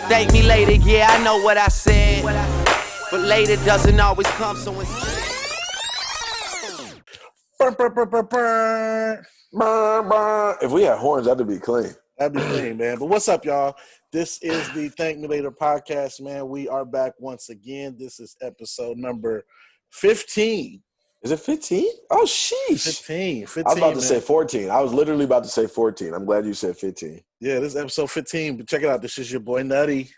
Thank me later, yeah, I know what I said. But later doesn't always come, so instead. If we had horns, that'd be clean. That'd be clean, man. But what's up, y'all? This is the Thank Me Later podcast, man. We are back once again. This is episode number 15. Is it 15? Oh, sheesh. 15, I was about to man. say 14. I was literally about to say 14. I'm glad you said 15. Yeah, this is episode 15. But check it out. This is your boy Nutty.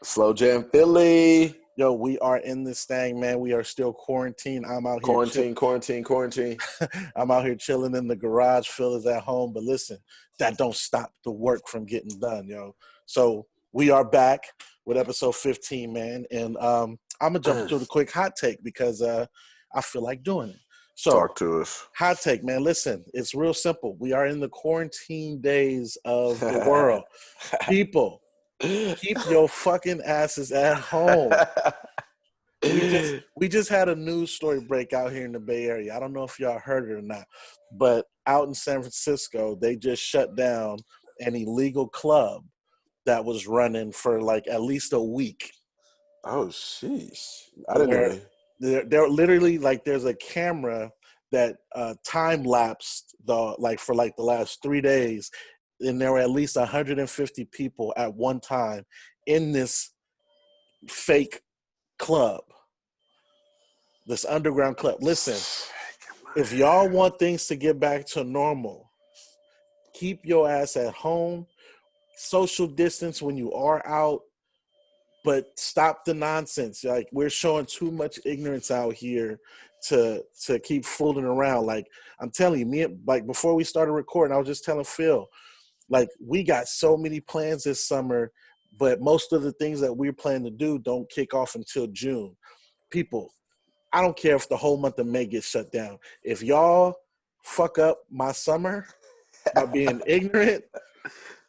Slow Jam Philly. Yo, we are in this thing, man. We are still quarantined. I'm out here. Quarantine. I'm out here chilling in the garage. Phil is at home. But listen, that don't stop the work from getting done, yo. So we are back with episode 15, man. And I'm going to jump into the quick hot take because I feel like doing it. So, talk to us. Hot take, man. Listen, it's real simple. We are in the quarantine days of the world. People, keep your fucking asses at home. We just had a news story break out here in the Bay Area. I don't know if y'all heard it or not, but out in San Francisco, they just shut down an illegal club that was running for like at least a week. Oh, sheesh. I didn't know. They're literally like there's a camera that time lapsed for the last 3 days, and there were at least 150 people at one time in this fake club, this underground club. Listen, if y'all want things to get back to normal, keep your ass at home, social distance when you are out. But stop the nonsense. Like, we're showing too much ignorance out here to keep fooling around. Like, I'm telling you, before we started recording, I was just telling Phil, like, we got so many plans this summer, but most of the things that we're planning to do don't kick off until June. People, I don't care if the whole month of May gets shut down. If y'all fuck up my summer by being ignorant,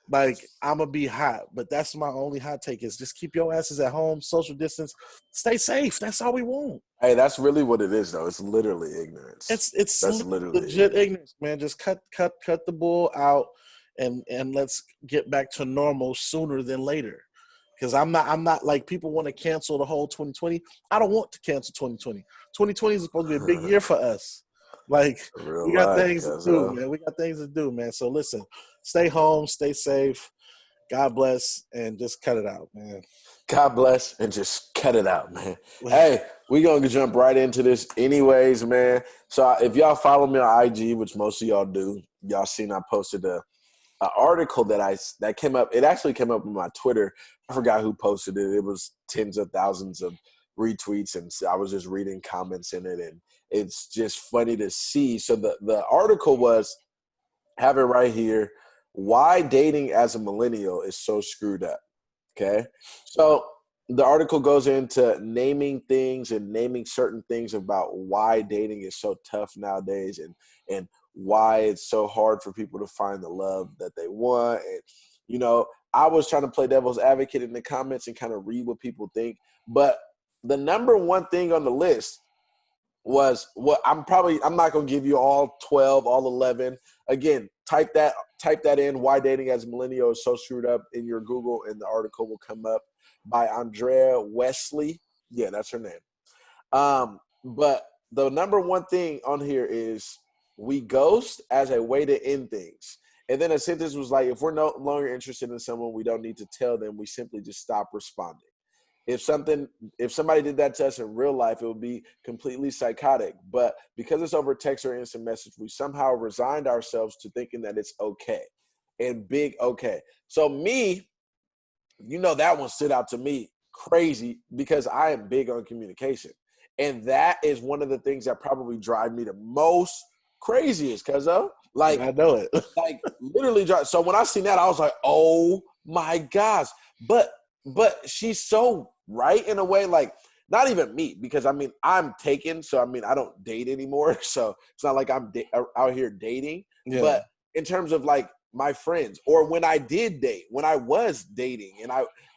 like, I'm going to be hot. But that's my only hot take is just keep your asses at home, social distance, stay safe. That's all we want. Hey, that's really what it is, though. It's literally ignorance. It's that's literally legit ignorance, man. Just cut the bull out and let's get back to normal sooner than later. Because I'm not like people want to cancel the whole 2020. I don't want to cancel 2020. 2020 is supposed to be a big year for us. Like, we got things to do, man. We got things to do, man. So listen, stay home, stay safe. God bless, and just cut it out, man. God bless, and just cut it out, man. Hey, we're going to jump right into this anyways, man. So if y'all follow me on IG, which most of y'all do, y'all seen I posted an article that came up. It actually came up on my Twitter. I forgot who posted it. It was tens of thousands of retweets, and I was just reading comments in it, and it's just funny to see. So the article was, have it right here, why dating as a millennial is so screwed up. Okay, so the article goes into naming things and naming certain things about why dating is so tough nowadays, and why it's so hard for people to find the love that they want. And you know, I was trying to play devil's advocate in the comments and kind of read what people think, but the number one thing on the list was what I'm not going to give you all 12, all 11. Again, type that in, why dating as a millennial is so screwed up, in your Google, and the article will come up by Andrea Wesley. Yeah, that's her name. But the number one thing on here is we ghost as a way to end things. And then a sentence was like, if we're no longer interested in someone, we don't need to tell them. We simply just stop responding. If somebody did that to us in real life, it would be completely psychotic. But because it's over text or instant message, we somehow resigned ourselves to thinking that it's okay, and big okay. So me, you know, that one stood out to me crazy because I am big on communication. And that is one of the things that probably drive me the most craziest, cuz like, I know it. Like, literally drive. So when I seen that, I was like, oh my gosh. But she's so right in a way, like, not even me, because I mean, I'm taken, so I mean, I don't date anymore, so it's not like I'm out here dating. Yeah. But in terms of like my friends, or when I did date, when I was dating, and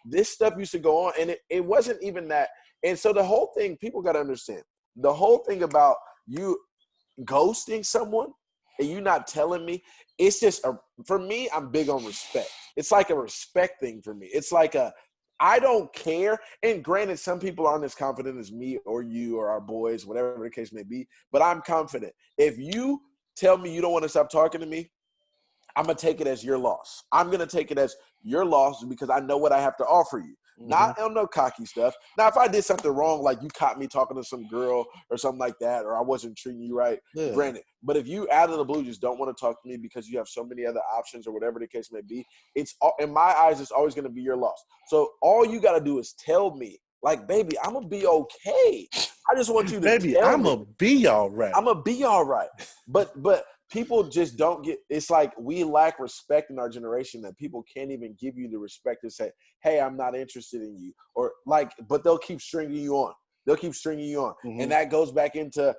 this stuff used to go on, and it wasn't even that. And so the whole thing, people got to understand, the whole thing about you ghosting someone and you not telling me, it's just for me, I'm big on respect. It's like a respect thing for me. It's like I don't care. And granted, some people aren't as confident as me or you or our boys, whatever the case may be, but I'm confident. If you tell me you don't want to stop talking to me, I'm going to take it as your loss. I'm going to take it as your loss because I know what I have to offer you. Mm-hmm. Not on no cocky stuff. Now, if I did something wrong, like you caught me talking to some girl or something like that, or I wasn't treating you right, granted. But if you out of the blue just don't want to talk to me because you have so many other options or whatever the case may be, it's in my eyes, it's always going to be your loss. So all you got to do is tell me, like, baby, I'm going to be okay. I just want you to baby, tell I'm me. going to be all right. I'm going to be all right. But people just don't get – it's like we lack respect in our generation that people can't even give you the respect to say, hey, I'm not interested in you. Or like – but they'll keep stringing you on. They'll keep stringing you on. Mm-hmm. And that goes back into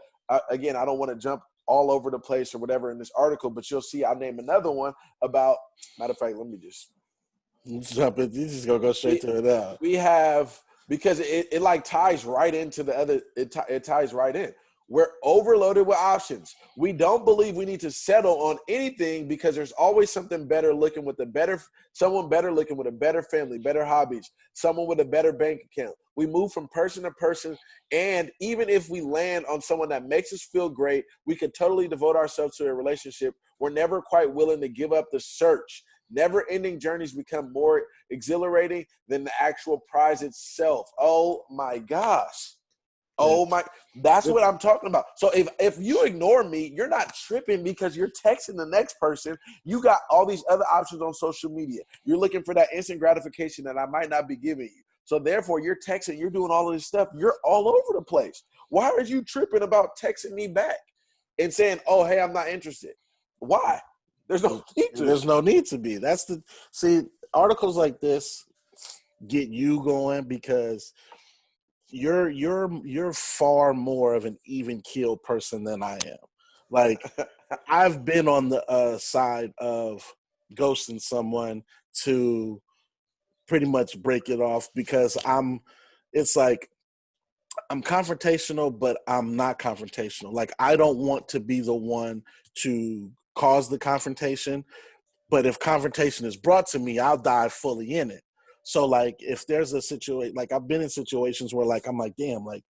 again, I don't want to jump all over the place or whatever in this article, but you'll see I'll name another one about – matter of fact, let me just – jump in. You just going to go straight to it now. We have – because it like ties right into the other – it ties right in. We're overloaded with options. We don't believe we need to settle on anything because there's always something better looking with someone better looking with a better family, better hobbies, someone with a better bank account. We move from person to person, and even if we land on someone that makes us feel great, we could totally devote ourselves to a relationship. We're never quite willing to give up the search. Never-ending journeys become more exhilarating than the actual prize itself. Oh, my gosh. Oh my, that's what I'm talking about. So if you ignore me, you're not tripping because you're texting the next person. You got all these other options on social media. You're looking for that instant gratification that I might not be giving you. So therefore, you're texting, you're doing all of this stuff. You're all over the place. Why are you tripping about texting me back and saying, oh, hey, I'm not interested? Why? There's no need to. There's no need to be. See, articles like this get you going because you're far more of an even keeled person than I am. Like I've been on the side of ghosting someone to pretty much break it off because it's like I'm confrontational, but I'm not confrontational. Like I don't want to be the one to cause the confrontation, but if confrontation is brought to me, I'll dive fully in it. So, like, if there's a situation, like, I've been in situations where, like, I'm like, damn, like,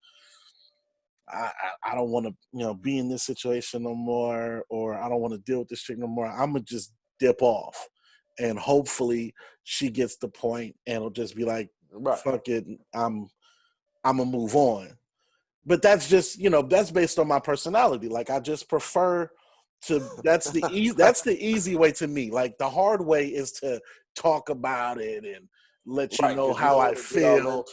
I don't want to, be in this situation no more, or I don't want to deal with this chick no more. I'm going to just dip off. And hopefully she gets the point and it'll just be like, fuck it, I'm going to move on. But that's just, that's based on my personality. Like, I just prefer to, that's the easy way to me. Like, the hard way is to talk about it and let you know how I feel.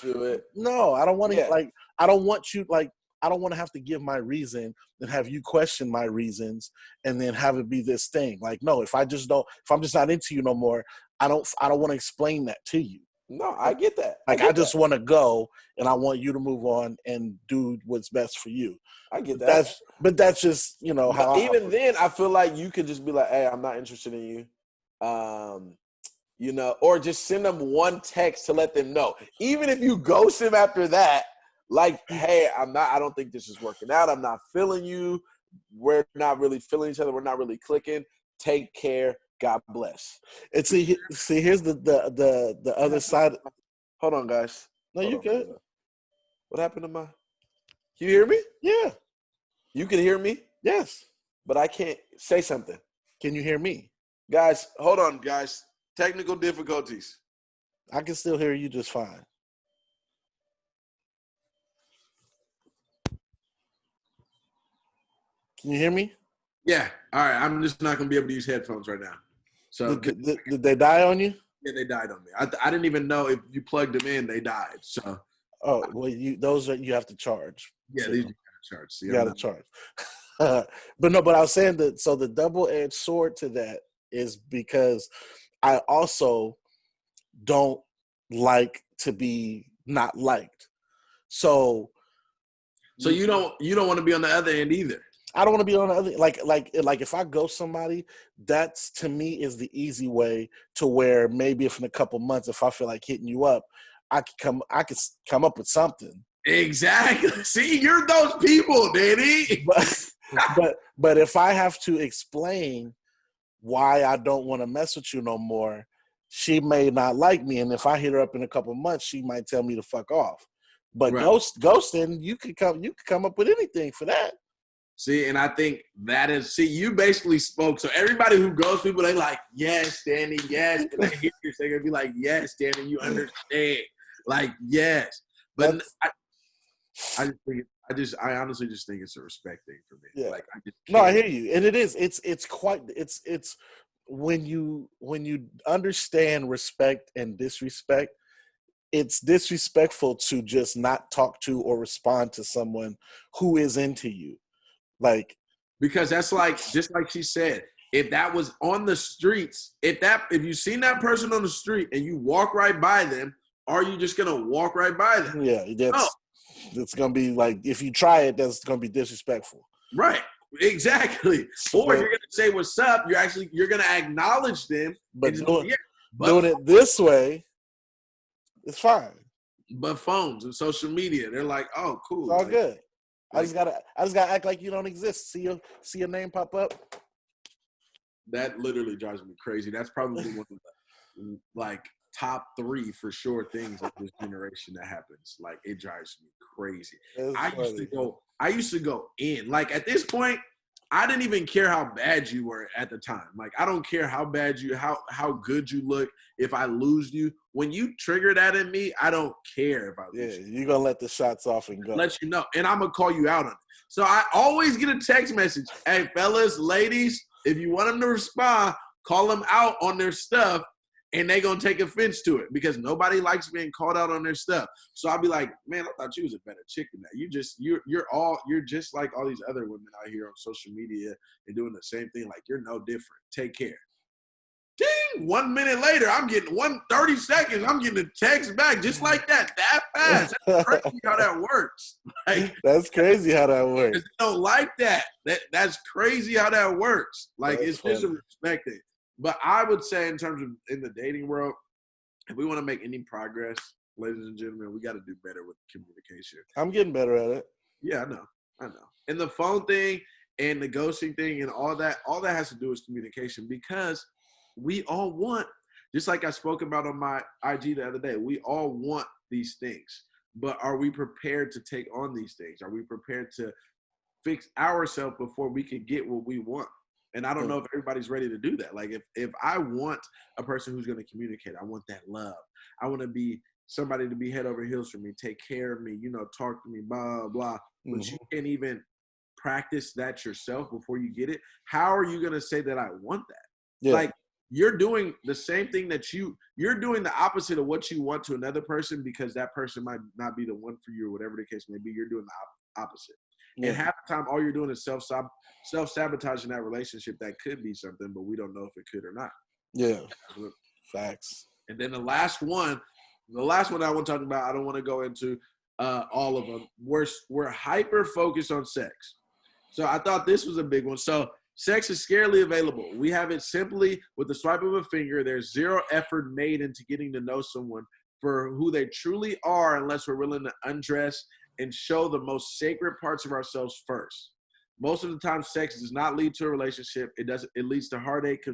No, I don't want to I don't want you I don't want to have to give my reason and have you question my reasons and then have it be this thing. Like, no, if I'm just not into you no more, I don't want to explain that to you. No, I get that. I just want to go and I want you to move on and do what's best for you. I get that. That's just, how even then I feel like you could just be like, hey, I'm not interested in you. Or just send them one text to let them know. Even if you ghost him after that, like, hey, I don't think this is working out. I'm not feeling you. We're not really feeling each other. We're not really clicking. Take care. God bless. And see, here's the other side. Hold on, guys. No, you good. What happened to can you hear me? Yeah. You can hear me? Yes. But I can't say something. Can you hear me? Guys, hold on, guys. Technical difficulties. I can still hear you just fine. Can you hear me? Yeah. All right. I'm just not going to be able to use headphones right now. So did they die on you? Yeah, they died on me. I didn't even know if you plugged them in, they died. So. Oh, well, you have to charge. Yeah, so these you got to charge. So you got to charge. But I was saying that, so the double-edged sword to that is because I also don't like to be not liked. So you don't want to be on the other end either. I don't want to be on the other, like if I ghost somebody, that's to me is the easy way to where maybe if in a couple months, if I feel like hitting you up, I could come up with something. Exactly. See, you're those people, Danny. but if I have to explain why I don't want to mess with you no more, she may not like me. And if I hit her up in a couple months, she might tell me to fuck off. But Right. ghosting, you could come up with anything for that. See, and I think that is, you basically spoke. So everybody who ghosts people, they like, yes, Danny, yes. And they hear you, they're going to be like, yes, Danny, you understand. Like, yes. But I honestly just think it's a respect thing for me. Yeah. Like, I just No, I can't. hear you. And it is. It's when you understand respect and disrespect, it's disrespectful to just not talk to or respond to someone who is into you. Like, Because that's like, just like she said, if that was on the streets, if you seen that person on the street and you walk right by them, are you just gonna walk right by them? yeah, it's gonna be like, if you try it, that's gonna be disrespectful. Right. Exactly. Or you're gonna say what's up. You're gonna acknowledge them. But doing it this way, it's fine. But phones and social media, they're like, oh, cool. It's all like, good. I just gotta act like you don't exist. See your name pop up. That literally drives me crazy. That's probably one of the like top 3 for sure things of this generation that happens. Like, it drives me crazy. I used to go in. Like, at this point, I didn't even care how bad you were at the time. Like, I don't care how bad how good you look. If I lose you, when you trigger that in me, I don't care if I lose you. You're gonna let the shots off and go. Let you know, and I'm gonna call you out on it. So I always get a text message. Hey, fellas, ladies, if you want them to respond, call them out on their stuff, and they gonna take offense to it because nobody likes being called out on their stuff. So I'll be like, man, I thought you was a better chick than that. You're just like all these other women out here on social media and doing the same thing. Like, you're no different. Take care. Ding! 1 minute later, I'm getting 30 seconds. I'm getting a text back just like that fast. That's crazy how that works. Like, that's crazy how that works. They don't like that. That's crazy how that works. Like, That's it's just a funny. respect thing. But I would say, in terms of in the dating world, if we want to make any progress, ladies and gentlemen, we got to do better with communication. I'm getting better at it. Yeah, I know. And the phone thing and the ghosting thing and all that has to do with communication, because we all want, just like I spoke about on my IG the other day, we all want these things. But are we prepared to take on these things? Are we prepared to fix ourselves before we can get what we want? And I don't know if everybody's ready to do that. Like, if I want a person who's going to communicate, I want that love. I want to be somebody to be head over heels for me, take care of me, talk to me, blah, blah, blah. But you can't even practice that yourself before you get it. How are you going to say that I want that? Yeah. Like, you're doing the same thing that you're doing the opposite of what you want to another person, because that person might not be the one for you or whatever the case may be. You're doing the opposite. Yeah. And half the time, all you're doing is self-sabotaging that relationship that could be something, but we don't know if it could or not. Yeah. Facts. And then the last one I want to talk about, I don't want to go into all of them. We're hyper-focused on sex. So I thought this was a big one. So sex is scarcely available. We have it simply with the swipe of a finger. There's zero effort made into getting to know someone for who they truly are unless we're willing to undress and show the most sacred parts of ourselves first. Most of the time, sex does not lead to a relationship. It leads to heartache,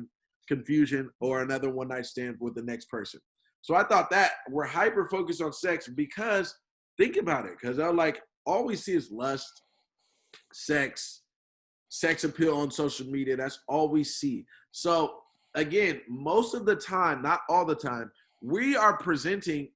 confusion, or another one-night stand with the next person. So I thought that we're hyper-focused on sex because, think about it, because all we see is lust, sex appeal on social media. That's all we see. So again, most of the time, not all the time, women are presenting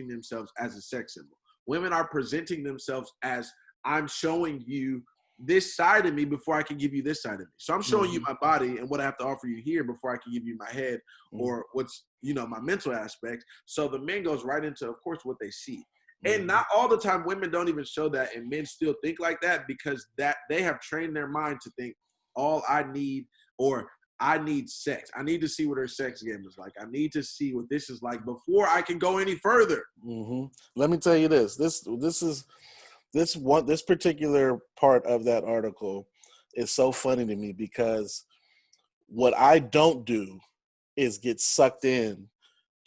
themselves as a sex symbol. Women are presenting themselves as, I'm showing you this side of me before I can give you this side of me. So I'm showing you my body and what I have to offer you here before I can give you my head or what's, my mental aspect. So the men goes right into, of course, what they see. And not all the time women don't even show that, and men still think like that because that they have trained their mind to think all I need, or I need sex. I need to see what her sex game is like. I need to see what this is like before I can go any further. Mm-hmm. Let me tell you this. This particular part of that article is so funny to me because what I don't do is get sucked in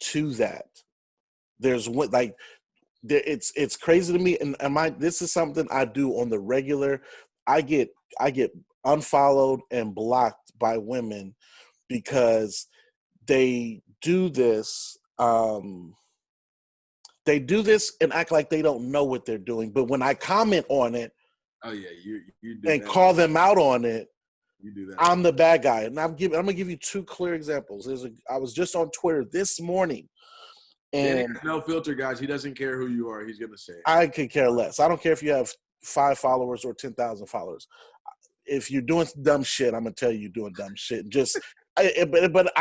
to that. There's one, like, it's crazy to me, and this is something I do on the regular. I get unfollowed and blocked by women because they do this. They do this and act like they don't know what they're doing. But when I comment on it, oh yeah, you do and that. call them out on it, you do that. I'm the bad guy. And I'm gonna give you two clear examples. I was just on Twitter this morning, and no filter, guys. He doesn't care who you are. He's gonna say it. I could care less. I don't care if you have 5 followers or 10,000 followers. If you're doing dumb shit, I'm gonna tell you you're doing dumb shit. But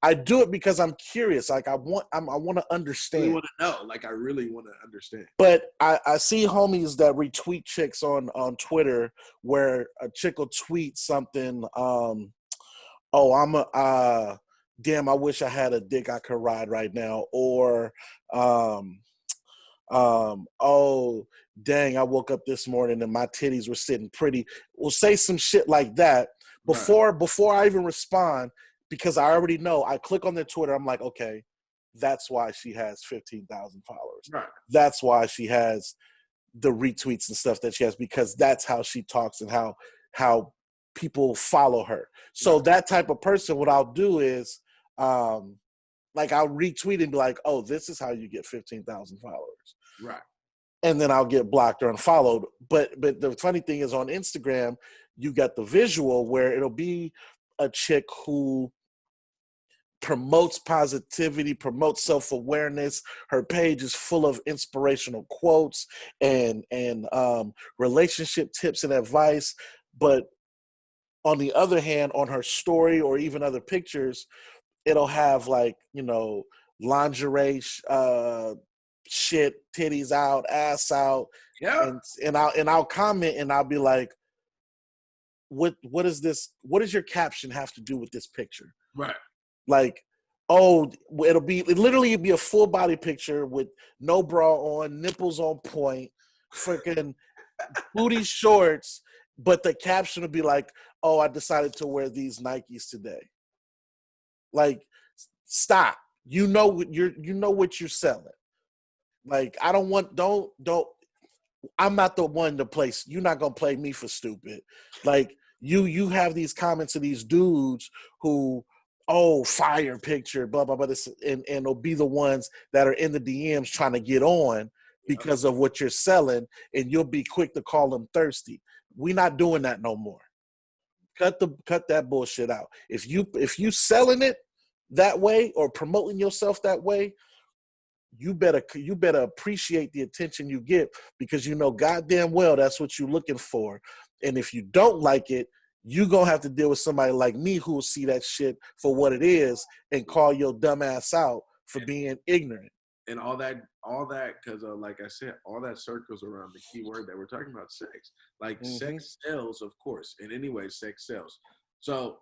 I do it because I'm curious. Like I want to understand. I really want to know. Like I really want to understand. But I see homies that retweet chicks on Twitter where a chick will tweet something. Damn, I wish I had a dick I could ride right now, or oh dang, I woke up this morning and my titties were sitting pretty. We'll say some shit like that before I even respond, because I already know. I click on their Twitter, I'm like, okay, that's why she has 15,000 followers. Right. That's why she has the retweets and stuff that she has, because that's how she talks and how people follow her. So that type of person, what I'll do is like I'll retweet and be like, oh, this is how you get 15,000 followers. Right. And then I'll get blocked or unfollowed. But the funny thing is, on Instagram, you got the visual where it'll be a chick who promotes positivity, promotes self-awareness. Her page is full of inspirational quotes and relationship tips and advice. But on the other hand, on her story or even other pictures, it'll have like, lingerie, shit, titties out, ass out. Yeah. And I'll comment and I'll be like, what is this? What does your caption have to do with this picture? Right. Like, oh, it'll literally be a full body picture with no bra on, nipples on point, freaking booty shorts, but the caption will be like, oh, I decided to wear these Nikes today. Like, stop. You know what you're selling. Like, I don't I'm not the one to play. You're not gonna play me for stupid. Like, you have these comments of these dudes who, oh, fire picture, blah blah blah, and they'll be the ones that are in the DMs trying to get on because of what you're selling, and you'll be quick to call them thirsty. We're not doing that no more. Cut that bullshit out. If you selling it that way or promoting yourself that way, you better appreciate the attention you get, because you know goddamn well that's what you're looking for. And if you don't like it, you're going to have to deal with somebody like me who will see that shit for what it is and call your dumb ass out for being ignorant. And all that, because like I said, all that circles around the key word that we're talking about, sex. Like, sex sells, of course. And anyway, sex sells. So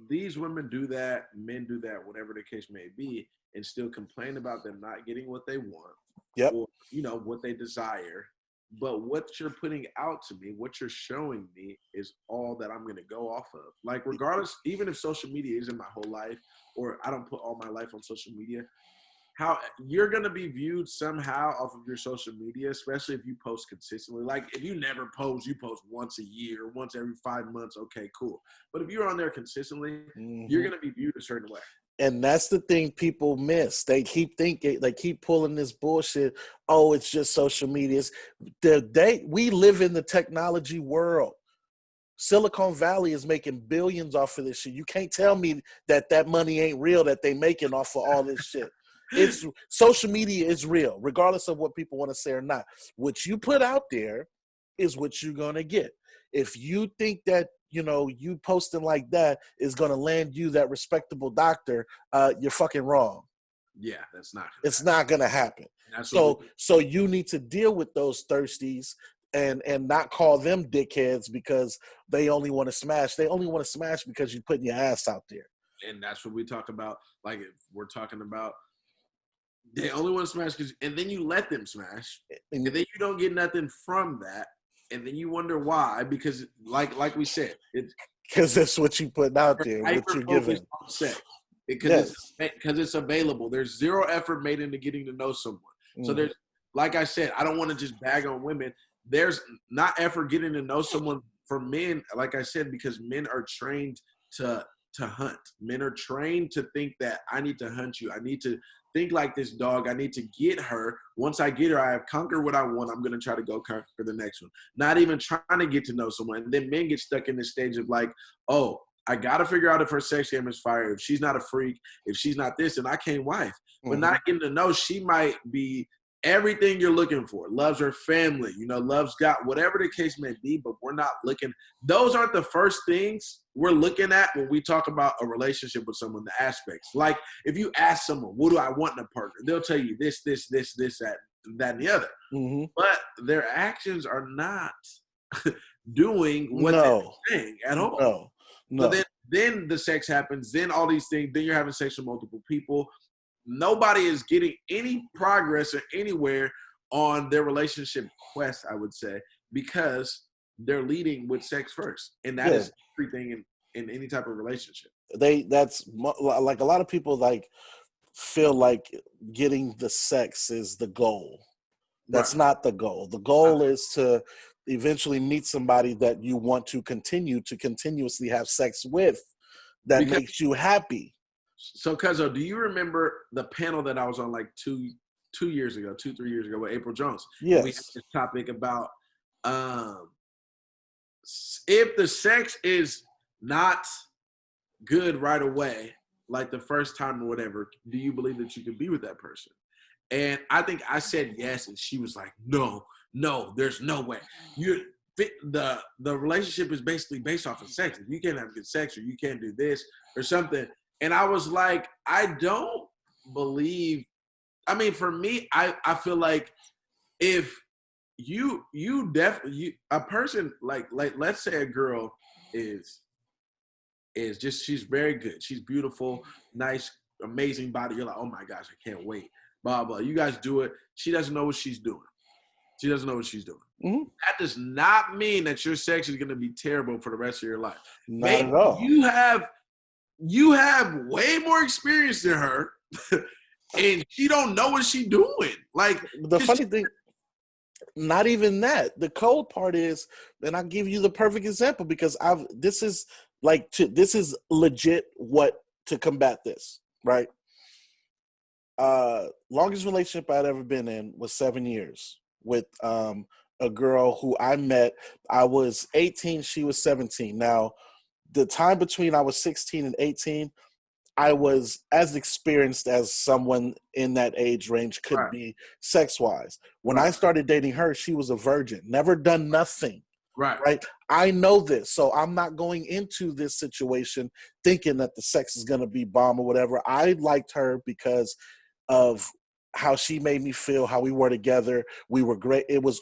these women do that, men do that, whatever the case may be, and still complain about them not getting what they want, or what they desire. But what you're putting out to me, what you're showing me, is all that I'm going to go off of. Like, regardless, even if social media isn't my whole life, or I don't put all my life on social media, how you're going to be viewed somehow off of your social media, especially if you post consistently. Like, if you never post, you post once a year, once every 5 months, okay, cool. But if you're on there consistently, you're going to be viewed a certain way. And that's the thing people miss. They keep thinking, they keep pulling this bullshit. Oh, it's just social media. We live in the technology world. Silicon Valley is making billions off of this shit. You can't tell me that money ain't real that they making off of all this shit. It's social media is real, regardless of what people want to say or not. What you put out there is what you're gonna get. If you think that you posting like that is gonna land you that respectable doctor, you're fucking wrong. Yeah, that's not. It's not gonna happen. So you need to deal with those thirsties and not call them dickheads because they only want to smash. They only want to smash because you're putting your ass out there. And that's what we talk about. Like, if we're talking about, they only want to smash and then you let them smash, and then you don't get nothing from that, and then you wonder why. Because, like we said, because that's what you put out there, what you're giving. Because it's available. There's zero effort made into getting to know someone. So like I said, I don't want to just bag on women. There's not effort getting to know someone for men, like I said, because men are trained to hunt. Men are trained to think that I need to hunt you. I need to think like this dog. I need to get her. Once I get her, I have conquered what I want. I'm going to try to go conquer the next one. Not even trying to get to know someone. And then men get stuck in this stage of like, oh, I got to figure out if her sex game is fire. If she's not a freak, if she's not this, then I can't wife. But not getting to know, she might be everything you're looking for. Loves her family, loves God, whatever the case may be, but we're not looking. Those aren't the first things we're looking at when we talk about a relationship with someone, the aspects. Like if you ask someone, what do I want in a partner? They'll tell you this, that, and the other. But their actions are not doing what they're saying at all. No. So then the sex happens, then all these things, then you're having sex with multiple people. Nobody is getting any progress or anywhere on their relationship quest, I would say, because they're leading with sex first. And that is everything in any type of relationship. That's like a lot of people like feel like getting the sex is the goal. That's not the goal. The goal is to eventually meet somebody that you want to continuously have sex with that makes you happy. So, Cuzzo, do you remember the panel that I was on like 3 years ago with April Jones? Yes. We had this topic about if the sex is not good right away, like the first time or whatever, do you believe that you could be with that person? And I think I said yes, and she was like, no, there's no way. The relationship is basically based off of sex. If you can't have good sex or you can't do this or something. And I was like, I don't believe, I mean, for me, I feel like if you definitely, a person like let's say a girl is just, she's very good. She's beautiful, nice, amazing body. You're like, oh my gosh, I can't wait. Blah, blah. You guys do it. She doesn't know what she's doing. That does not mean that your sex is going to be terrible for the rest of your life. Not at all. You have way more experience than her, and she don't know what she's doing. Like the funny thing, not even that. The cold part is, and I'll give you the perfect example because this is legit what to combat this, right? Longest relationship I'd ever been in was 7 years with a girl who I met. I was 18, she was 17. Now, the time between I was 16 and 18, I was as experienced as someone in that age range could be sex-wise. When I started dating her, she was a virgin, never done nothing. Right. I know this, so I'm not going into this situation thinking that the sex is going to be bomb or whatever. I liked her because of how she made me feel, how we were together. We were great. It was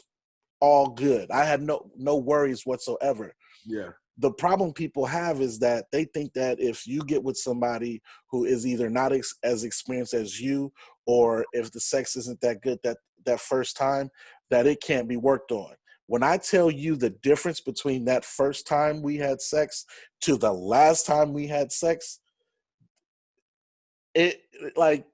all good. I had no worries whatsoever. Yeah. The problem people have is that they think that if you get with somebody who is either not as experienced as you, or if the sex isn't that good that first time, that it can't be worked on. When I tell you the difference between that first time we had sex to the last time we had sex, it like,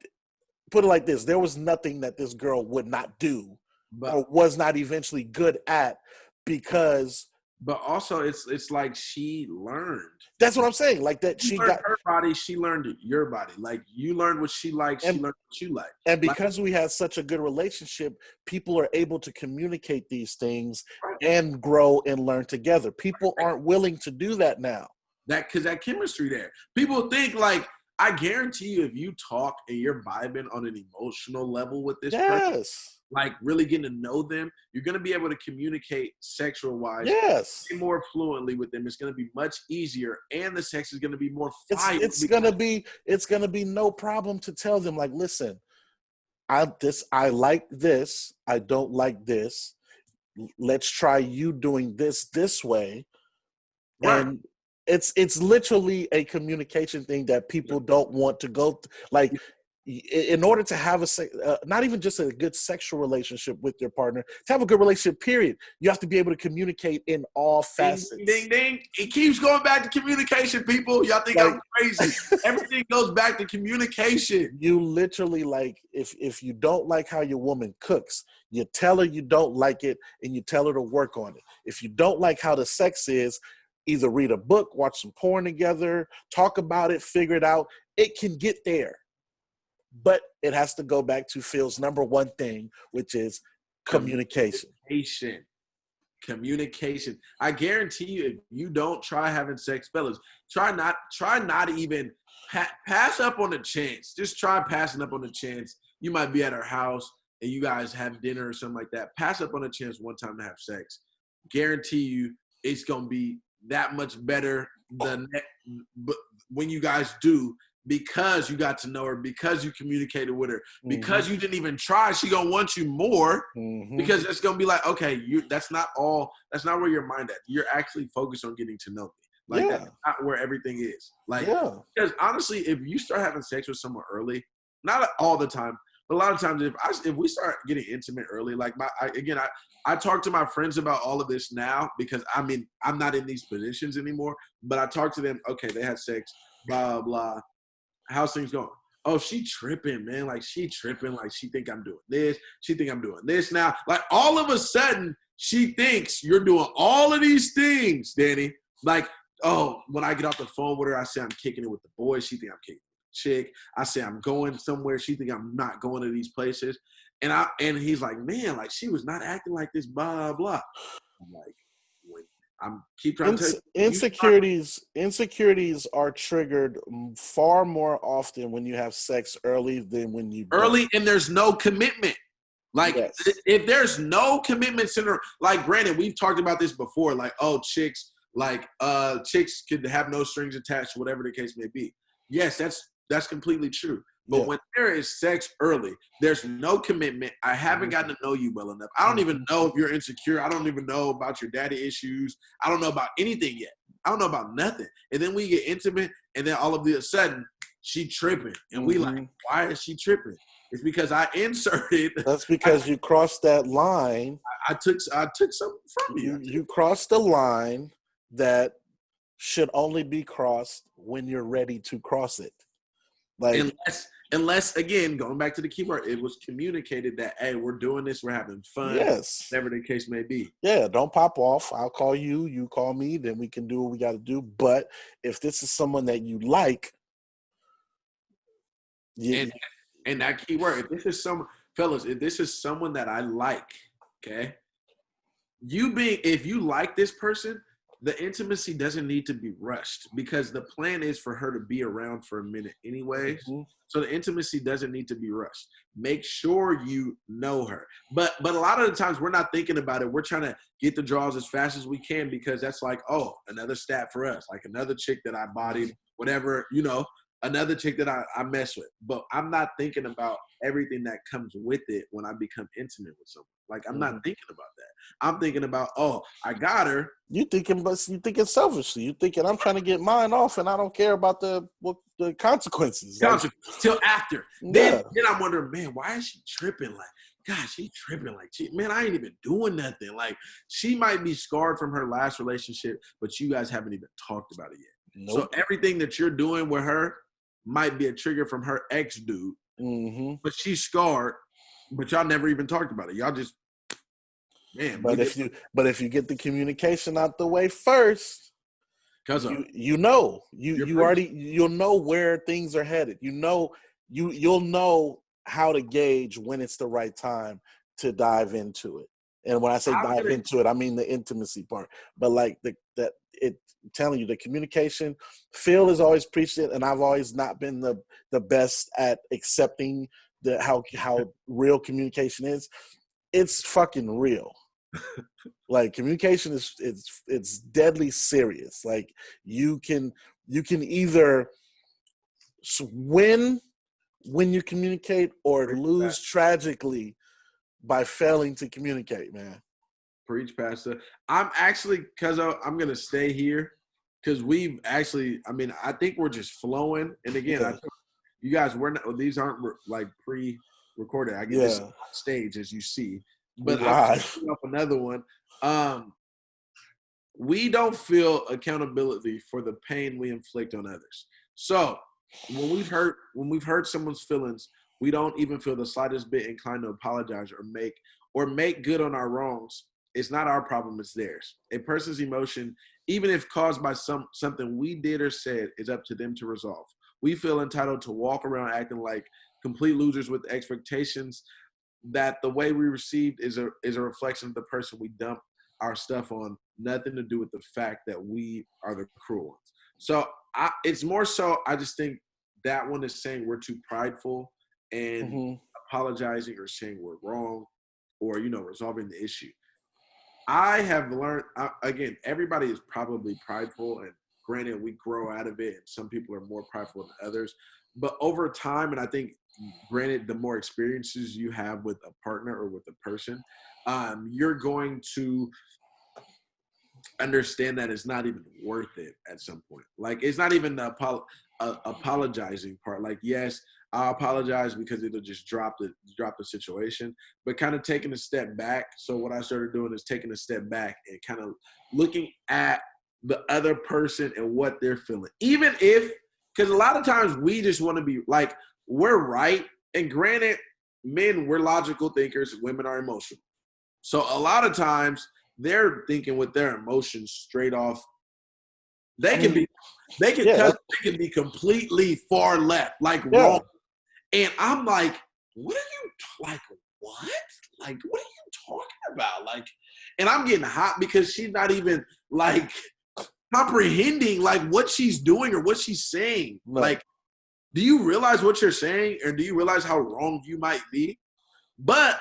put it like this, there was nothing that this girl would not do or was not eventually good at because... But also, it's like she learned. That's what I'm saying. Like that, she learned her body. She learned your body. Like you learned what she liked. She learned what you like. And because we had such a good relationship, people are able to communicate these things and grow and learn together. People aren't willing to do that now. Because that chemistry there. People think like, I guarantee you, if you talk and you're vibing on an emotional level with this person, like really getting to know them, you're going to be able to communicate sexual-wise more fluently with them. It's going to be much easier, and the sex is going to be more fire. It's going to be no problem to tell them, like, listen, I like this, I don't like this. Let's try you doing this way. And it's literally a communication thing that people don't want to go like in order to have not even just a good sexual relationship with your partner, to have a good relationship, period, you have to be able to communicate in all facets. Ding, ding, ding. It keeps going back to communication, people. Y'all think I'm crazy. Everything goes back to communication. You literally, like, if you don't like how your woman cooks, you tell her you don't like it, and you tell her to work on it. If you don't like how the sex is, either read a book, watch some porn together, talk about it, figure it out. It can get there. But it has to go back to Phil's number one thing, which is communication. Communication. I guarantee you, if you don't try having sex, fellas, try not even pass up on the chance. Just try passing up on the chance. You might be at her house and you guys have dinner or something like that. Pass up on a chance one time to have sex. Guarantee you, it's gonna be that much better when you guys do. Because you got to know her, because you communicated with her, because you didn't even try, she gonna want you more. Because it's gonna be like, okay, that's not where your mind at. You're actually focused on getting to know me. Like that's not where everything is. Like because honestly, if you start having sex with someone early, not all the time, but a lot of times, if we start getting intimate early, like I talk to my friends about all of this now because I'm not in these positions anymore. But I talk to them. Okay, they had sex, blah blah. How's things going? Oh, she tripping, man. Like, she tripping. Like, she think I'm doing this. She think I'm doing this now. Like, all of a sudden, she thinks you're doing all of these things, Danny. Like, oh, when I get off the phone with her, I say I'm kicking it with the boys. She think I'm kicking it with the chick. I say I'm going somewhere. She think I'm not going to these places. And he's like, man, like, she was not acting like this, blah, blah. I'm like, keep trying to tell you. Insecurities are triggered far more often when you have sex early than when you don't. And there's no commitment. Like if there's no commitment center, like granted, we've talked about this before, like, oh, chicks could have no strings attached, whatever the case may be. Yes, that's completely true. But when there is sex early, there's no commitment. I haven't gotten to know you well enough. I don't even know if you're insecure. I don't even know about your daddy issues. I don't know about anything yet. I don't know about nothing. And then we get intimate, and then all of a sudden, she tripping. And we like, why is she tripping? It's because I inserted. That's because you crossed that line. I took something from you. You crossed the line that should only be crossed when you're ready to cross it. Like Unless, again, going back to the keyword, it was communicated that, hey, we're doing this, we're having fun, whatever the case may be. Yeah, don't pop off. I'll call you, you call me, then we can do what we got to do. But if this is someone that you like, and that keyword, if this is someone that I like, okay, if you like this person, the intimacy doesn't need to be rushed because the plan is for her to be around for a minute anyways. So the intimacy doesn't need to be rushed. Make sure you know her. But a lot of the times we're not thinking about it. We're trying to get the draws as fast as we can because that's like, oh, another stat for us, like another chick that I bodied, whatever, another chick that I mess with. But I'm not thinking about everything that comes with it when I become intimate with someone. Like, I'm not thinking about that. I'm thinking about, oh, I got her. You thinking selfishly. You thinking I'm trying to get mine off, and I don't care about the consequences. Till after. Then I'm wondering, man, why is she tripping? Like, God, she tripping. Like, man, I ain't even doing nothing. Like, she might be scarred from her last relationship, but you guys haven't even talked about it yet. Nope. So everything that you're doing with her might be a trigger from her ex dude, but she's scarred. But y'all never even talked about it. Y'all just, man. But if you get the communication out the way first, you'll know where things are headed. You'll know how to gauge when it's the right time to dive into it. And when I say dive into it, I mean the intimacy part. But like I'm telling you, the communication, Phil has always preached it, and I've always not been the best at accepting how real communication is. It's fucking real. Like, communication is it's deadly serious. Like, you can either win when you communicate or lose tragically by failing to communicate, man. Preach, Pastor. I'm actually, Cuzzo, I'm going to stay here because we've actually, I think we're just flowing. And again, you guys, these aren't like pre-recorded. I get this on stage, as you see, but I'm picking up another one. We don't feel accountability for the pain we inflict on others. So when we've hurt someone's feelings, we don't even feel the slightest bit inclined to apologize or make good on our wrongs. It's not our problem, it's theirs. A person's emotion, even if caused by something we did or said, is up to them to resolve. We feel entitled to walk around acting like complete losers with expectations that the way we received is a reflection of the person we dumped our stuff on, nothing to do with the fact that we are the cruel ones. So it's more so, I just think that one is saying we're too prideful and apologizing or saying we're wrong or, resolving the issue. I have learned, again, everybody is probably prideful, and granted, we grow out of it, and some people are more prideful than others. But over time, and I think, granted, the more experiences you have with a partner or with a person, you're going to understand that it's not even worth it at some point. Like, it's not even the apologizing part. Like, yes, I apologize because it'll just drop the situation, but kind of taking a step back. So what I started doing is taking a step back and kind of looking at the other person and what they're feeling. Even if, because a lot of times we just want to be like, we're right. And granted, men, we're logical thinkers, women are emotional. So a lot of times they're thinking with their emotions straight off. They can be completely far left, like wrong. And I'm like, what? Like, what are you talking about? Like, and I'm getting hot because she's not even like comprehending like what she's doing or what she's saying. No. Like, do you realize what you're saying, or do you realize how wrong you might be? But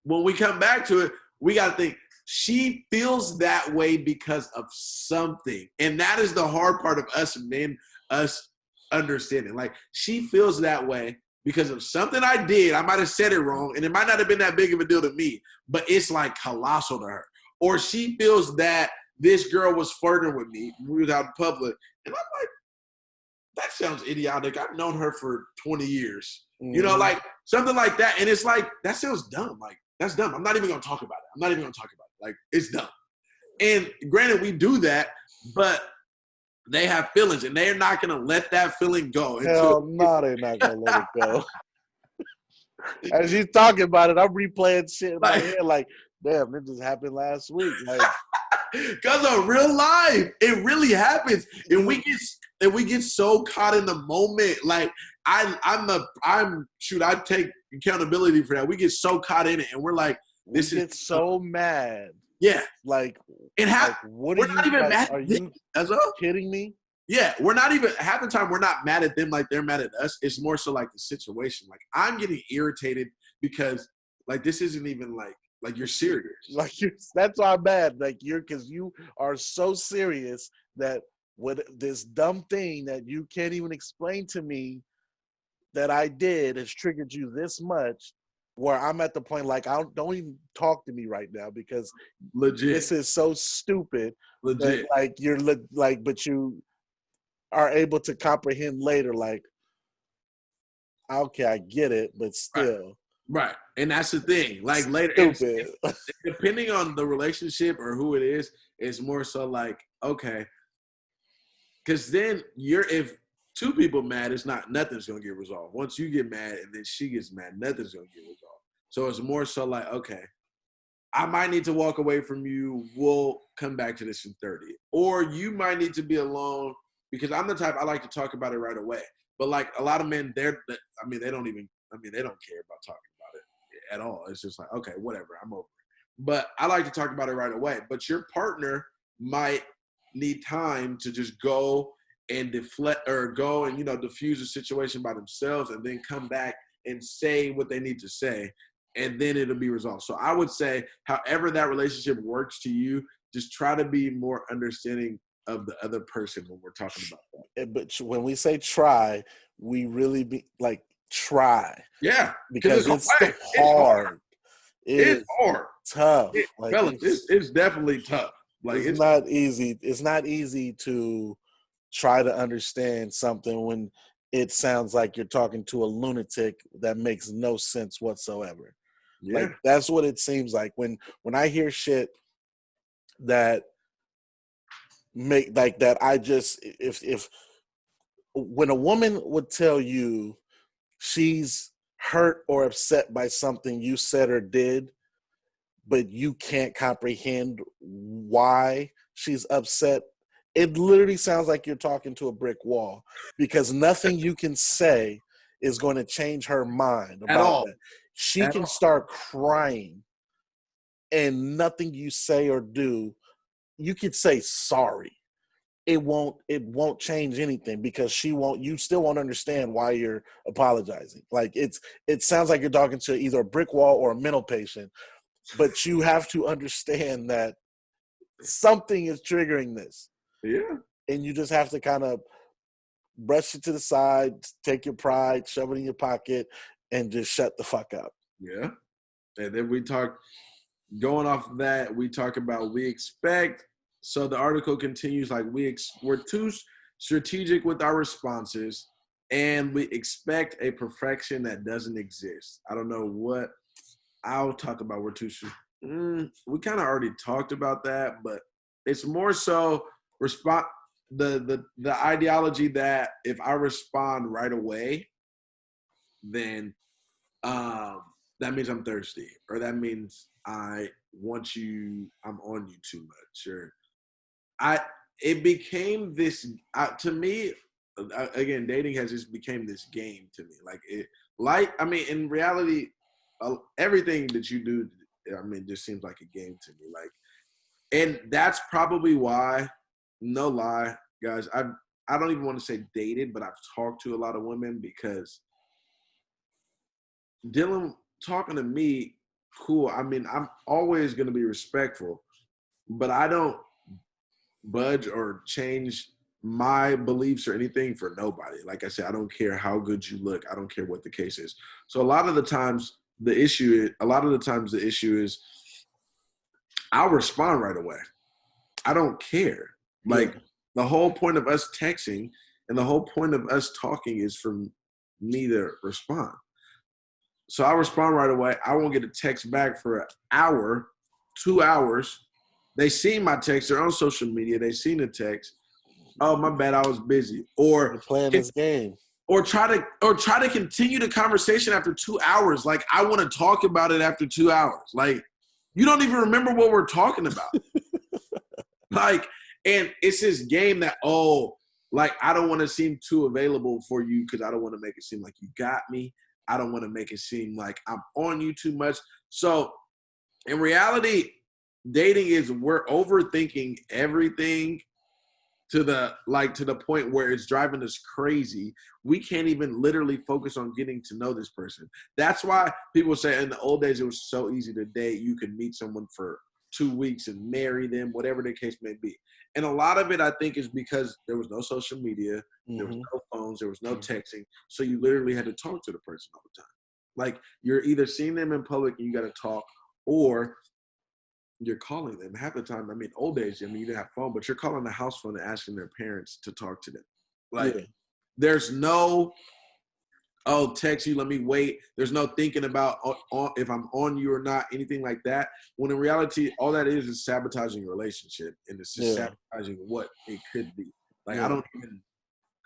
when we come back to it, we got to think, she feels that way because of something. And that is the hard part of us men, us understanding. Like, she feels that way because of something I did. I might have said it wrong, and it might not have been that big of a deal to me, but it's like colossal to her. Or she feels that this girl was flirting with me when we was out in public. And I'm like, that sounds idiotic. I've known her for 20 years. Mm-hmm. Like something like that. And it's like, that sounds dumb. Like, that's dumb. I'm not even going to talk about it. Like, it's dumb. And granted, we do that, but they have feelings, and they're not going to let that feeling go. Hell no, they're not going to let it go. As you talking about it, I'm replaying shit in my head like, damn, it just happened last week. Like, because of real life, it really happens, and we get so caught in the moment. Like, I take accountability for that. We get so caught in it, and we're like, this is so mad. Yeah, like it happens. Like, we're not even mad. Are you kidding me? Yeah, we're not even, half the time we're not mad at them like they're mad at us. It's more so like the situation. Like, I'm getting irritated because like this isn't even like you're serious. Like, that's why I'm mad. Like, because you are so serious that with this dumb thing that you can't even explain to me that I did has triggered you this much, where I'm at the point like, don't even talk to me right now because legit, this is so stupid. Legit, that, like, you're like, but you are able to comprehend later. Like, okay, I get it, but still, right. And that's the thing. Like, later, depending on the relationship or who it is, it's more so like, okay, because then if two people mad, nothing's gonna get resolved. Once you get mad and then she gets mad, nothing's gonna get resolved. So it's more so like, okay, I might need to walk away from you. We'll come back to this in 30. Or you might need to be alone, because I'm the type, I like to talk about it right away. But like a lot of men, they don't care about talking about it at all. It's just like, okay, whatever, I'm over it. But I like to talk about it right away. But your partner might need time to just go and deflect or go and, diffuse the situation by themselves and then come back and say what they need to say, and then it'll be resolved. So I would say, however that relationship works to you, just try to be more understanding of the other person when we're talking about that. But when we say try, we really be like, try. Yeah. Because it's hard. It's hard. Tough. It's definitely tough. Like, it's not easy. It's not easy to try to understand something when it sounds like you're talking to a lunatic that makes no sense whatsoever. Yeah. Like that's what it seems like when I hear shit that make like that. I just if when a woman would tell you she's hurt or upset by something you said or did, but you can't comprehend why she's upset, it literally sounds like you're talking to a brick wall, because nothing you can say is going to change her mind At about all. that. She At can all. start crying, and nothing you say or do, you could say sorry. It won't change anything, because you still won't understand why you're apologizing. Like it sounds like you're talking to either a brick wall or a mental patient, but you have to understand that something is triggering this. Yeah. And you just have to kind of brush it to the side, take your pride, shove it in your pocket, and just shut the fuck up. Yeah. And then going off of that, we talk about we expect. So the article continues like we're too strategic with our responses, and we expect a perfection that doesn't exist. I don't know what I'll talk about. We kind of already talked about that, but it's more so the ideology that if I respond right away, then that means I'm thirsty, or that means I'm on you too much, or it became this, to me, again, dating has just became this game to me. In reality, everything that you do, just seems like a game to me. And that's probably why, no lie, guys, I don't even want to say dated, but I've talked to a lot of women, because talking to me, cool. I'm always going to be respectful, but I don't budge or change my beliefs or anything for nobody. Like I said, I don't care how good you look. I don't care what the case is. So a lot of the times the issue is I'll respond right away. I don't care. The whole point of us texting and the whole point of us talking is for me to respond. So I respond right away. I won't get a text back for an hour, 2 hours. They see my text. They're on social media. They seen the text. Oh, my bad, I was busy. Or You're playing this game. Or try to continue the conversation after 2 hours. Like, I want to talk about it after 2 hours. Like, you don't even remember what we're talking about. And it's this game that, I don't want to seem too available for you, because I don't want to make it seem like you got me. I don't want to make it seem like I'm on you too much. So in reality, dating is we're overthinking everything to the point where it's driving us crazy. We can't even literally focus on getting to know this person. That's why people say in the old days it was so easy to date. You could meet someone for 2 weeks and marry them, whatever the case may be. And a lot of it, I think, is because there was no social media, there was no phones, there was no texting. So you literally had to talk to the person all the time. Like, you're either seeing them in public and you got to talk, or you're calling them. Half the time, old days, you didn't have phone, but you're calling the house phone and asking their parents to talk to them. There's no, text you, let me wait. There's no thinking about if I'm on you or not, anything like that. When in reality, all that is sabotaging your relationship, and it's just sabotaging what it could be. I don't even.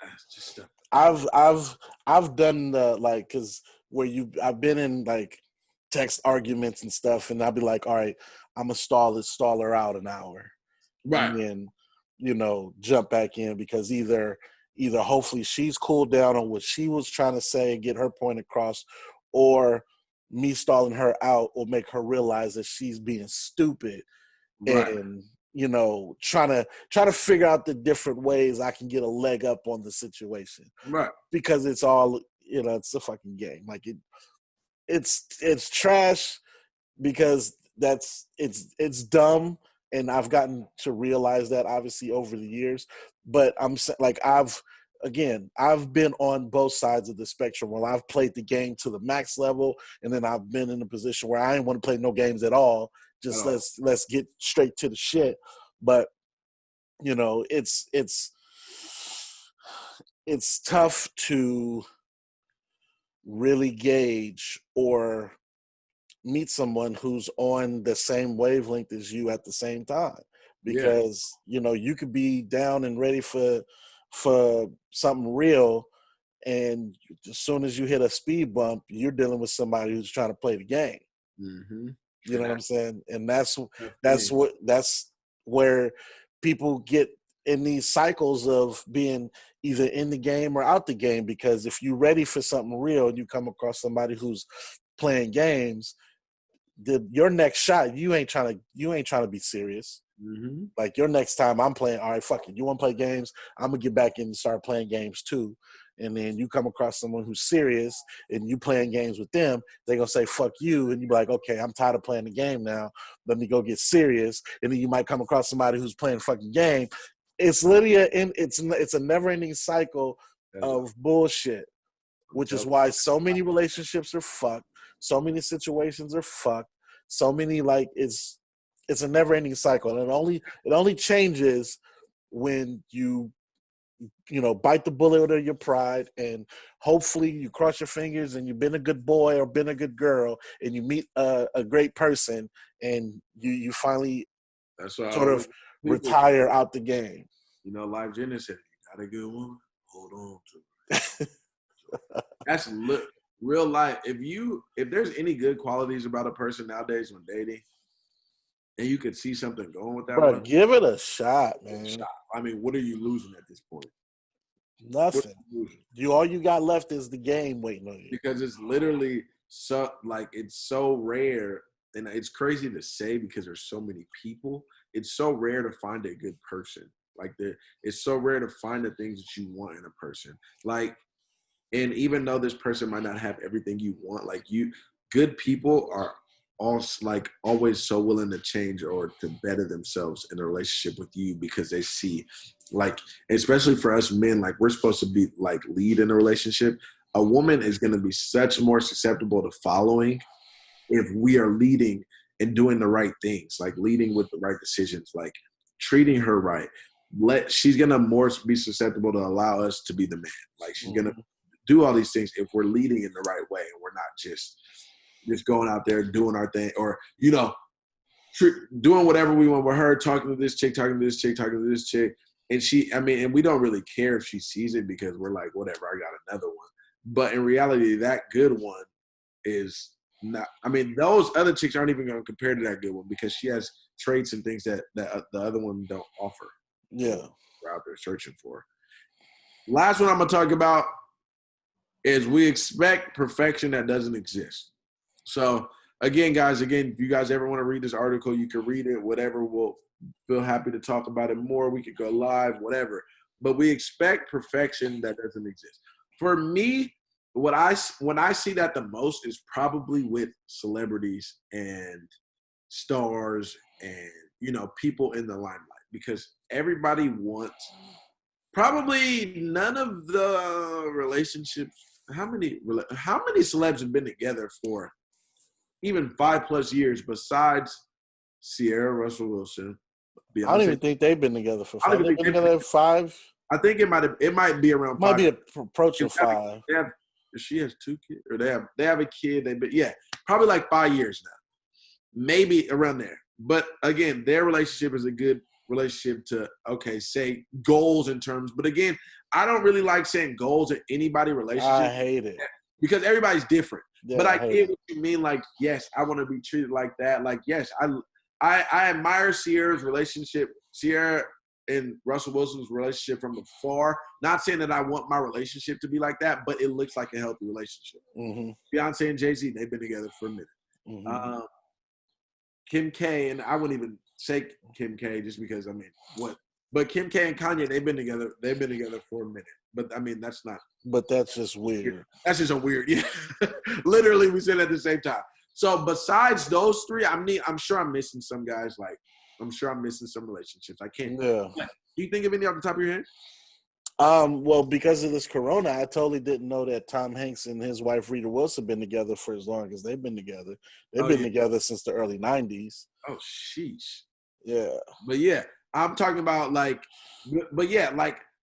It's just stuff. I've done because I've been in text arguments and stuff, and I'll be like, all right, I'm gonna stall her out an hour, right? And then jump back in, because either hopefully she's cooled down on what she was trying to say and get her point across, or me stalling her out will make her realize that she's being stupid, right. And trying to figure out the different ways I can get a leg up on the situation, right? Because it's all it's a fucking game. It's trash, because it's dumb, and I've gotten to realize that obviously over the years. But I've been on both sides of the spectrum. Where I've played the game to the max level, and then I've been in a position where I didn't want to play no games at all. Just let's get straight to the shit. But it's it's tough to really gauge or meet someone who's on the same wavelength as you at the same time, Yeah. because you could be down and ready for something real, and as soon as you hit a speed bump, you're dealing with somebody who's trying to play the game. Mm-hmm. You know what I'm saying? And that's Yeah. that's where people get in these cycles of being either in the game or out the game, because if you're ready for something real and you come across somebody who's playing games, your next shot, you ain't trying to be serious. Mm-hmm. Like, your next time I'm playing, all right, fuck it. You want to play games? I'm going to get back in and start playing games too. And then you come across someone who's serious and you playing games with them, they're going to say, fuck you. And you be like, okay, I'm tired of playing the game now. Let me go get serious. And then you might come across somebody who's playing a fucking game. It's literally it's a never ending cycle of bullshit, which is why so many relationships are fucked. So many situations are fucked. So many, like, it's a never ending cycle. And it only changes when you bite the bullet out of your pride, and hopefully you cross your fingers and you've been a good boy or been a good girl and you meet a great person, and you finally sort of retire out the game. Life Jenna said, you got a good woman, hold on to it. That's real life. If there's any good qualities about a person nowadays when dating, and you could see something going with that one, give it a shot, man. I mean, what are you losing at this point? Nothing. All you got left is the game waiting on you. Because it's literally it's so rare, and it's crazy to say because there's so many people. It's so rare to find a good person. It's so rare to find the things that you want in a person. And even though this person might not have everything you want, good people are always so willing to change or to better themselves in a relationship with you, because they see, especially for us men, we're supposed to be lead in a relationship. A woman is going to be such more susceptible to following if we are leading and doing the right things, leading with the right decisions, treating her right. She's going to more be susceptible to allow us to be the man. She's going to do all these things if we're leading in the right way, and we're not just going out there doing our thing, or doing whatever we want with her, talking to this chick, talking to this chick, talking to this chick, and we don't really care if she sees it, because we're like, whatever, I got another one. But in reality, that good one is not. Those other chicks aren't even going to compare to that good one, because she has traits and things that the other one don't offer. Yeah, we're out there searching for. Last one I'm gonna talk about is we expect perfection that doesn't exist. So again, guys, if you guys ever want to read this article, you can read it, whatever. We'll feel happy to talk about it more. We could go live, whatever. But we expect perfection that doesn't exist. For me, when I see that the most is probably with celebrities and stars and, people in the limelight, because everybody wants, probably none of the relationships. How many celebs have been together for even 5+ years besides Sierra Russell Wilson? Beyonce? I don't even think they've been together for 5. They've been together 5. I think it might be around 5. Might be approaching 5. She has 2 kids, or they have a kid. Probably 5 years now, maybe around there. But again, their relationship is a good relationship to say goals in terms. But again, I don't really like saying goals in anybody relationship. I hate it because everybody's different. Yeah, but I get what you mean. Yes, I want to be treated like that. Yes, I admire Sierra's relationship, Sierra and Russell Wilson's relationship from afar. Not saying that I want my relationship to be like that, but it looks like a healthy relationship. Mm-hmm. Beyonce and Jay-Z, they've been together for a minute. Mm-hmm. Kim K, and I wouldn't even say Kim K just because, what? But Kim K and Kanye, they've been together for a minute. But, that's not. But that's just weird. That's just a weird, yeah. Literally, we said it at the same time. So besides those 3, I'm sure I'm missing some guys. I'm sure I'm missing some relationships. I can't. Yeah. Do you think of any off the top of your head? Well, because of this corona, I totally didn't know that Tom Hanks and his wife Rita Wilson been together for as long as they've been together. They've been together since the early 90s. Oh, sheesh. Yeah. But yeah, I'm talking about but yeah,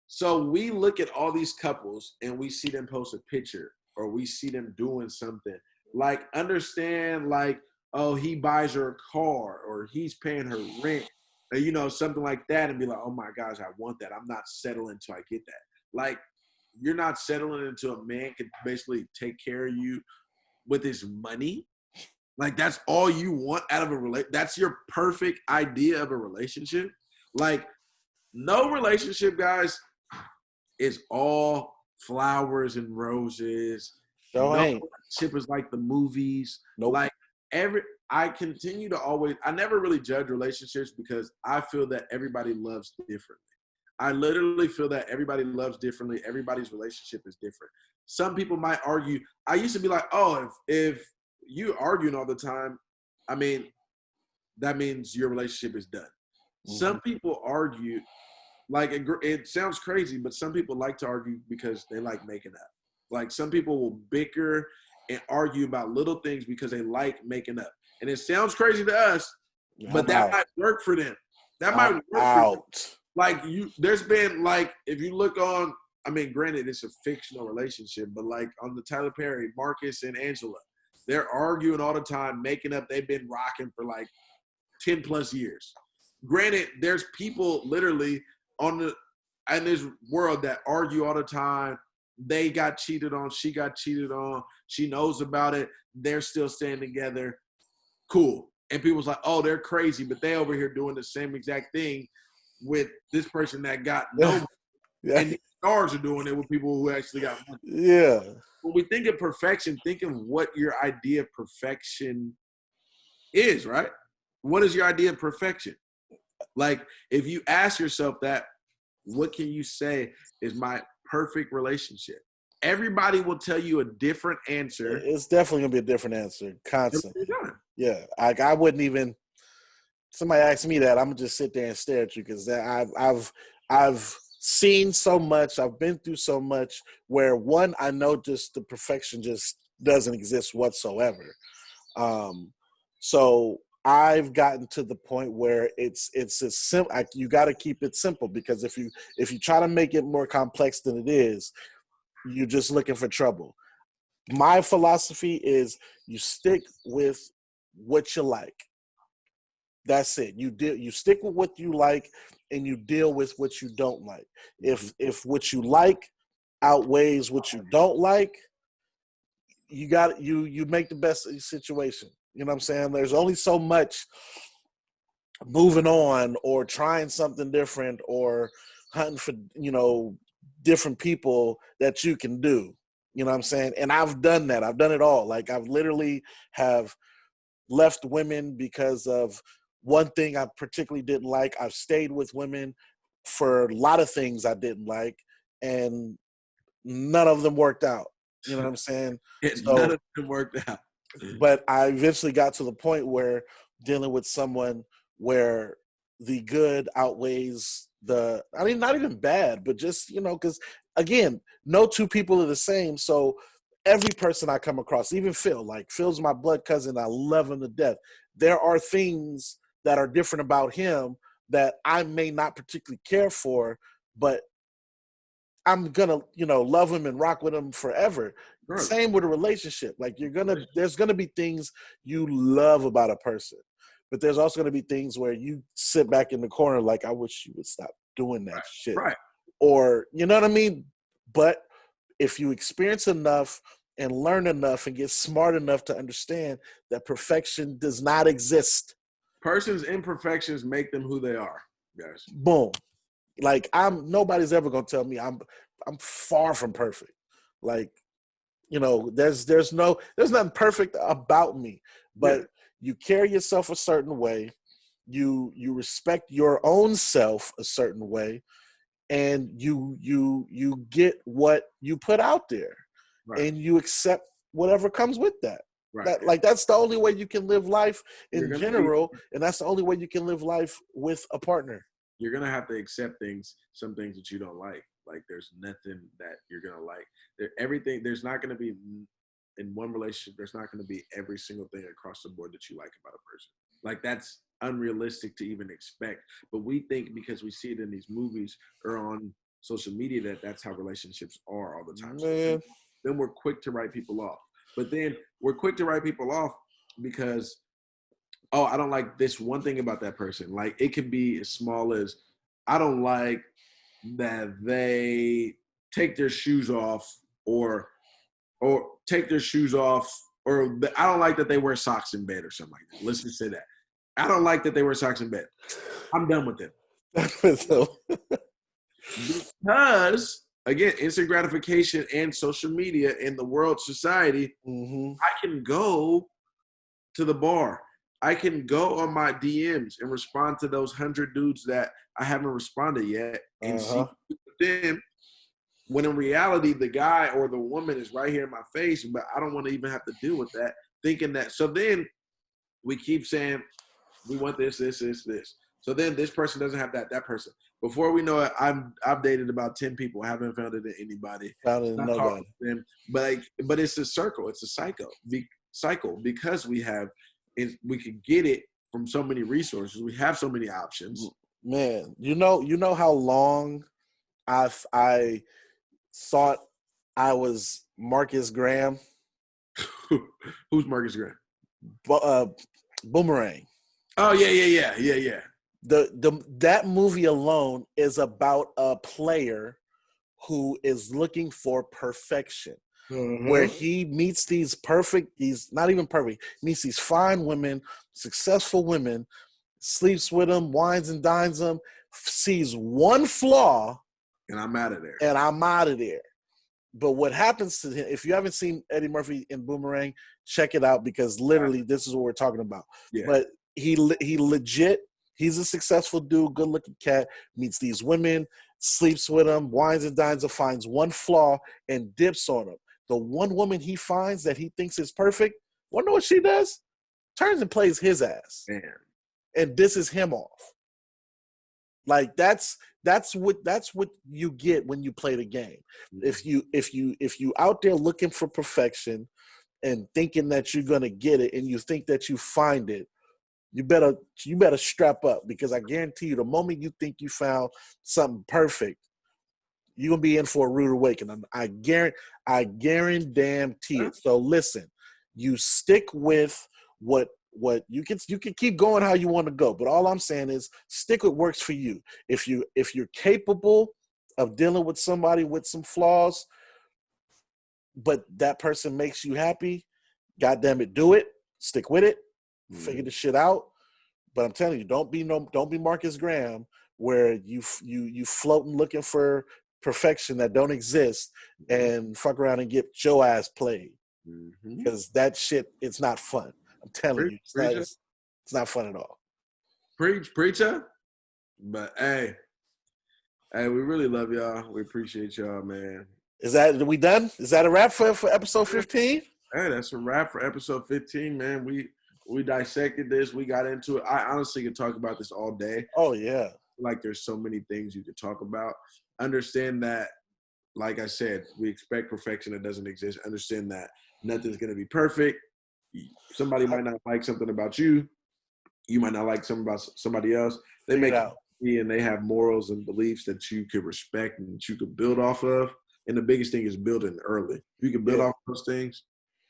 So we look at all these couples and we see them post a picture or we see them doing something. Like, understand, like, oh, he buys her a car or he's paying her rent or, you know, something like that, and be like, oh my gosh, I want that. I'm not settling until I get that. Like, you're not settling until a man can basically take care of you with his money. Like, that's all you want out of a relationship. That's your perfect idea of a relationship. Like, no relationship, guys, is all flowers and roses. No, No ain't. relationship is like the movies. Nope. Like, I continue to always, I never really judge relationships because I feel that everybody loves differently. I literally feel that everybody loves differently. Everybody's relationship is different. Some people might argue. I used to be like, oh, if you arguing all the time, I mean, that means your relationship is done. Mm-hmm. Some people argue, like, it sounds crazy, but some people like to argue because they like making up. Like, some people will bicker and argue about little things because they like making up. And it sounds crazy to us, but that might work for them. That might work for them. Like, there's been, like, if you look on, I mean, granted, it's a fictional relationship, but like on the Tyler Perry, Marcus and Angela, they're arguing all the time, making up. They've been rocking for like 10 plus years. Granted, there's people literally in this world that argue all the time. They got cheated on. She got cheated on. She knows about it. They're still staying together. Cool. And people's like, oh, they're crazy, but they over here doing the same exact thing with this person that got no money. Yeah. And the stars are doing it with people who actually got money. Yeah. When we think of perfection, think of what your idea of perfection is, right? What is your idea of perfection? Like, if you ask yourself that, what can you say is my perfect relationship? Everybody will tell you a different answer. It's definitely gonna be a different answer, constantly. Yeah, like, I wouldn't even. Somebody asked me that, I'm gonna just sit there and stare at you because I've seen so much, I've been through so much where, one, I know just the perfection just doesn't exist whatsoever. So I've gotten to the point where it's as simple. You got to keep it simple, because if you try to make it more complex than it is, you're just looking for trouble. My philosophy is you stick with what you like. That's it. You stick with what you like, and you deal with what you don't like. If what you like outweighs what you don't like, you make the best of the situation. You know what I'm saying? There's only so much moving on or trying something different or hunting for, different people that you can do. You know what I'm saying? And I've done that. I've done it all. Like, I've literally have left women because of one thing I particularly didn't like. I've stayed with women for a lot of things I didn't like, and none of them worked out. You know what I'm saying? None of them worked out. But I eventually got to the point where dealing with someone where the good outweighs not even bad, but just, because, again, no two people are the same. So every person I come across, even Phil's my blood cousin. I love him to death. There are things that are different about him that I may not particularly care for, but I'm gonna, love him and rock with him forever. Right. Same with a relationship. Like, there's gonna be things you love about a person, but there's also gonna be things where you sit back in the corner like, I wish you would stop doing that shit. Right. Or, you know what I mean? But if you experience enough and learn enough and get smart enough to understand that perfection does not exist. Persons' imperfections make them who they are, guys. Boom. Like, nobody's ever gonna tell me I'm far from perfect. Like, there's nothing perfect about me, but you carry yourself a certain way. You respect your own self a certain way, and you get what you put out there, right, and you accept whatever comes with that. Right. That's the only way you can live life in general, and that's the only way you can live life with a partner. You're gonna have to accept some things that you don't like. Like, there's nothing that you're gonna like. There's not gonna be, in one relationship, there's not gonna be every single thing across the board that you like about a person. Like, that's unrealistic to even expect. But we think, because we see it in these movies or on social media that's how relationships are all the time. Man. So then we're quick to write people off. But then we're quick to write people off because, oh, I don't like this one thing about that person. Like, it could be as small as, I don't like that they take their shoes off or take their shoes off, or I don't like that they wear socks in bed or something like that. Let's just say that. I don't like that they wear socks in bed. I'm done with them. Because, again, instant gratification and social media in the world, society, I can go to the bar. I can go on my DMs and respond to those 100 dudes that I haven't responded yet and see them. When in reality, the guy or the woman is right here in my face, but I don't want to even have to deal with that, thinking that. So then we keep saying, we want this. So then this person doesn't have that person. Before we know it, I've dated about 10 people. I haven't found it in anybody. Found it in nobody. Them. But it's a circle. It's a cycle because we could get it from so many resources. We have so many options. Man, you know how long I thought I was Marcus Graham. Who's Marcus Graham? Boomerang. Oh yeah. That movie alone is about a player who is looking for perfection, where he meets these not even perfect, meets these fine women, successful women, sleeps with them, wines and dines them, sees one flaw, and I'm out of there. But what happens to him, if you haven't seen Eddie Murphy in Boomerang, check it out, because literally this is what we're talking about. Yeah. But he legit, he's a successful dude, good-looking cat, meets these women, sleeps with them, wines and dines them, finds one flaw and dips on them. The one woman he finds that he thinks is perfect, wanna know what she does? Turns and plays his ass. Man. And disses him off. Like that's what you get when you play the game. If you out there looking for perfection and thinking that you're gonna get it, and you think that you find it, you better strap up, because I guarantee you, the moment you think you found something perfect, you're gonna be in for a rude awakening. I guarantee it. So listen, you stick with what you can keep going how you want to go, but all I'm saying is stick with what works for you. If you're capable of dealing with somebody with some flaws, but that person makes you happy, goddamn it, do it. Stick with it. Figure the shit out. But I'm telling you, don't be Marcus Graham, where you floating looking for perfection that don't exist and fuck around and get your ass played, because that shit, it's not fun. I'm telling you, it's not fun at all. Preacher. But hey, we really love y'all. We appreciate y'all, man. Are we done? Is that a wrap for episode 15? Hey, that's a wrap for episode 15, man. We dissected this. We got into it. I honestly could talk about this all day. Oh yeah. Like, there's so many things you could talk about. Understand that, like I said, we expect perfection that doesn't exist. Understand that nothing's gonna be perfect. Somebody might not like something about you. You might not like something about somebody else. They make it, and they have morals and beliefs that you could respect and that you could build off of. And the biggest thing is building early. If you can build off those things,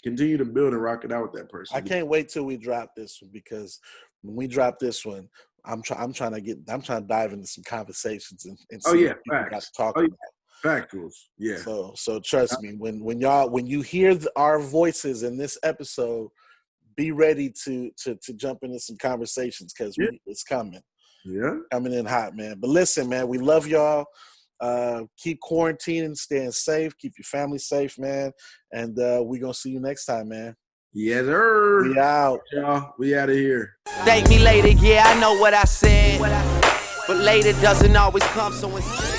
continue to build and rock it out with that person. I can't wait till we drop this one, because when we drop this one, I'm trying to dive into some conversations and see what people got to talk about. Factuals, yeah. So trust me, when you hear our voices in this episode, be ready to jump into some conversations, because it's coming. Yeah, coming in hot, man. But listen, man, we love y'all. Keep quarantining, staying safe, keep your family safe, man. And we're gonna see you next time, man. Yes, sir. We out. Y'all, we out of here. Thank me later, yeah, I know what I said. But later doesn't always come, so instead.